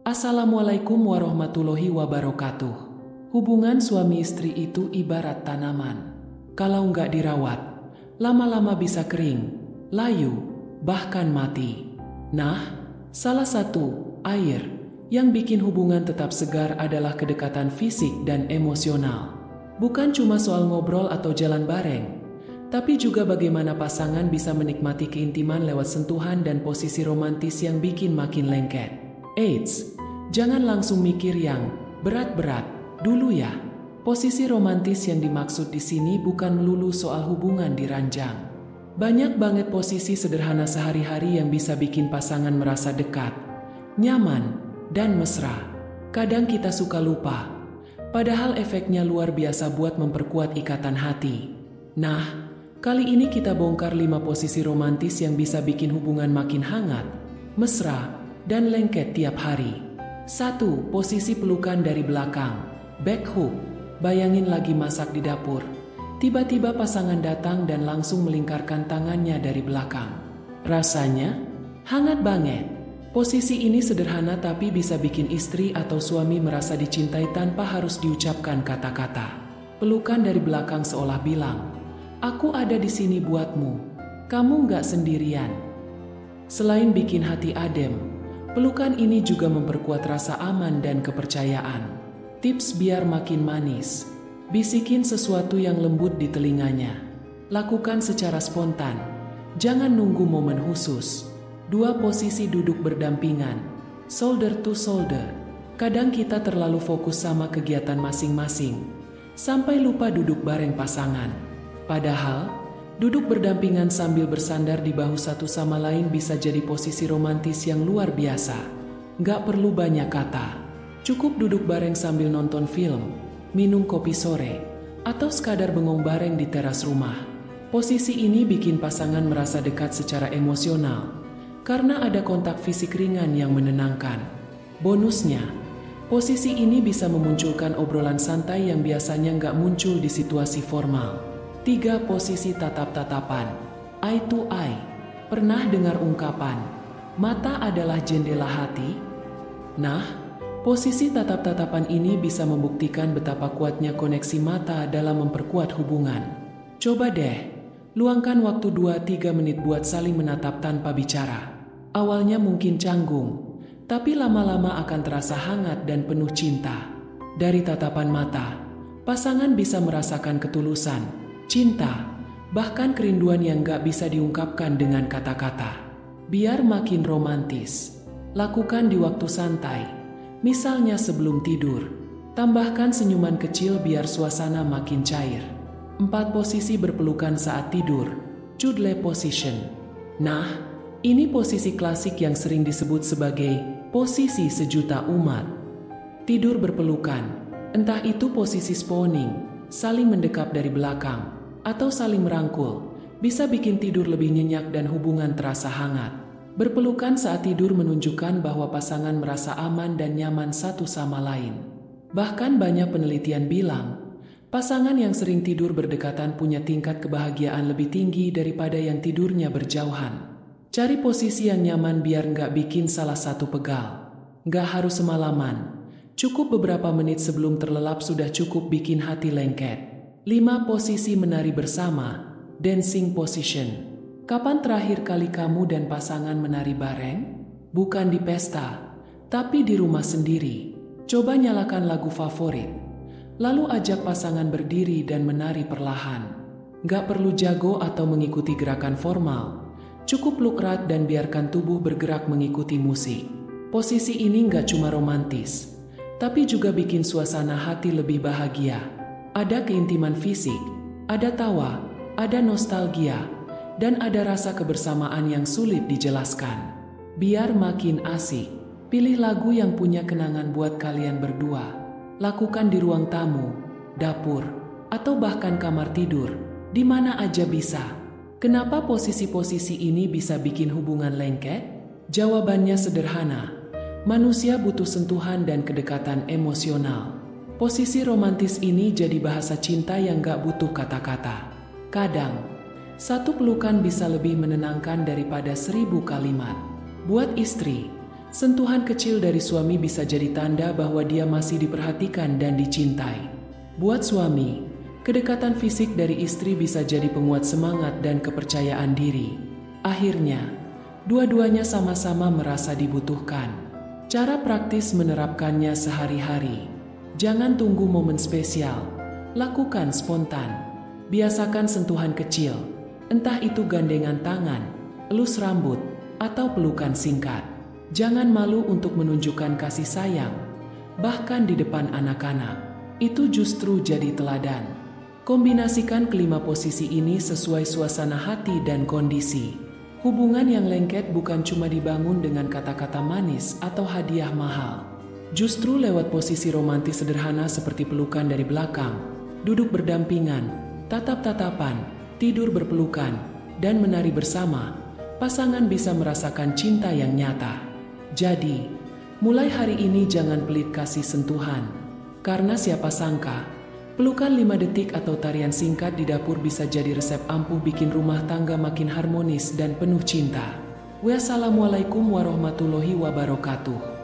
Assalamualaikum warahmatullahi wabarakatuh. Hubungan suami istri itu ibarat tanaman. Kalau nggak dirawat, lama-lama bisa kering, layu, bahkan mati. Nah, salah satu air yang bikin hubungan tetap segar adalah kedekatan fisik dan emosional. Bukan cuma soal ngobrol atau jalan bareng, tapi juga bagaimana pasangan bisa menikmati keintiman lewat sentuhan dan posisi romantis yang bikin makin lengket. Eits, jangan langsung mikir yang berat-berat dulu ya. Posisi romantis yang dimaksud di sini bukan melulu soal hubungan di ranjang. Banyak banget posisi sederhana sehari-hari yang bisa bikin pasangan merasa dekat, nyaman, dan mesra. Kadang kita suka lupa, padahal efeknya luar biasa buat memperkuat ikatan hati. Nah, kali ini kita bongkar 5 posisi romantis yang bisa bikin hubungan makin hangat, mesra, dan lengket tiap hari. 1. Posisi pelukan dari belakang. Back hook. Bayangin lagi masak di dapur. Tiba-tiba pasangan datang dan langsung melingkarkan tangannya dari belakang. Rasanya hangat banget. Posisi ini sederhana tapi bisa bikin istri atau suami merasa dicintai tanpa harus diucapkan kata-kata. Pelukan dari belakang seolah bilang, "Aku ada di sini buatmu. Kamu nggak sendirian." Selain bikin hati adem, pelukan ini juga memperkuat rasa aman dan kepercayaan. Tips biar makin manis. Bisikin sesuatu yang lembut di telinganya. Lakukan secara spontan. Jangan nunggu momen khusus. 2. Posisi duduk berdampingan. Shoulder to shoulder. Kadang kita terlalu fokus sama kegiatan masing-masing, sampai lupa duduk bareng pasangan. Padahal, duduk berdampingan sambil bersandar di bahu satu sama lain bisa jadi posisi romantis yang luar biasa. Nggak perlu banyak kata. Cukup duduk bareng sambil nonton film, minum kopi sore, atau sekadar bengong bareng di teras rumah. Posisi ini bikin pasangan merasa dekat secara emosional, karena ada kontak fisik ringan yang menenangkan. Bonusnya, posisi ini bisa memunculkan obrolan santai yang biasanya nggak muncul di situasi formal. 3. Posisi tatap-tatapan. Eye to eye. Pernah dengar ungkapan, mata adalah jendela hati? Nah, posisi tatap-tatapan ini bisa membuktikan betapa kuatnya koneksi mata dalam memperkuat hubungan. Coba deh, luangkan waktu 2-3 menit buat saling menatap tanpa bicara. Awalnya mungkin canggung, tapi lama-lama akan terasa hangat dan penuh cinta. Dari tatapan mata, pasangan bisa merasakan ketulusan, cinta, bahkan kerinduan yang gak bisa diungkapkan dengan kata-kata. Biar makin romantis, lakukan di waktu santai, misalnya sebelum tidur. Tambahkan senyuman kecil biar suasana makin cair. 4. Posisi berpelukan saat tidur. Cuddle position. Nah, ini posisi klasik yang sering disebut sebagai posisi sejuta umat. Tidur berpelukan, entah itu posisi spawning, saling mendekap dari belakang, atau saling merangkul, bisa bikin tidur lebih nyenyak dan hubungan terasa hangat. Berpelukan saat tidur menunjukkan bahwa pasangan merasa aman dan nyaman satu sama lain. Bahkan banyak penelitian bilang, pasangan yang sering tidur berdekatan punya tingkat kebahagiaan lebih tinggi daripada yang tidurnya berjauhan. Cari posisi yang nyaman biar nggak bikin salah satu pegal. Nggak harus semalaman, cukup beberapa menit sebelum terlelap sudah cukup bikin hati lengket. 5. Posisi menari bersama. Dancing position. Kapan terakhir kali kamu dan pasangan menari bareng? Bukan di pesta, tapi di rumah sendiri. Coba nyalakan lagu favorit, lalu ajak pasangan berdiri dan menari perlahan. Nggak perlu jago atau mengikuti gerakan formal. Cukup peluk erat dan biarkan tubuh bergerak mengikuti musik. Posisi ini nggak cuma romantis, tapi juga bikin suasana hati lebih bahagia. Ada keintiman fisik, ada tawa, ada nostalgia, dan ada rasa kebersamaan yang sulit dijelaskan. Biar makin asik, pilih lagu yang punya kenangan buat kalian berdua. Lakukan di ruang tamu, dapur, atau bahkan kamar tidur, di mana aja bisa. Kenapa posisi-posisi ini bisa bikin hubungan lengket? Jawabannya sederhana. Manusia butuh sentuhan dan kedekatan emosional. Posisi romantis ini jadi bahasa cinta yang gak butuh kata-kata. Kadang, satu pelukan bisa lebih menenangkan daripada 1000 kalimat. Buat istri, Sentuhan kecil dari suami bisa jadi tanda bahwa dia masih diperhatikan dan dicintai. Buat suami, kedekatan fisik dari istri bisa jadi penguat semangat dan kepercayaan diri. Akhirnya, dua-duanya sama-sama merasa dibutuhkan. Cara praktis menerapkannya sehari-hari. Jangan tunggu momen spesial, lakukan spontan. Biasakan sentuhan kecil, entah itu gandengan tangan, elus rambut, atau pelukan singkat. Jangan malu untuk menunjukkan kasih sayang, bahkan di depan anak-anak. Itu justru jadi teladan. Kombinasikan kelima posisi ini sesuai suasana hati dan kondisi. Hubungan yang lengket bukan cuma dibangun dengan kata-kata manis atau hadiah mahal. Justru lewat posisi romantis sederhana seperti pelukan dari belakang, duduk berdampingan, tatap-tatapan, tidur berpelukan, dan menari bersama, pasangan bisa merasakan cinta yang nyata. Jadi, mulai hari ini jangan pelit kasih sentuhan. Karena siapa sangka, pelukan 5 detik atau tarian singkat di dapur bisa jadi resep ampuh bikin rumah tangga makin harmonis dan penuh cinta. Wassalamualaikum warahmatullahi wabarakatuh.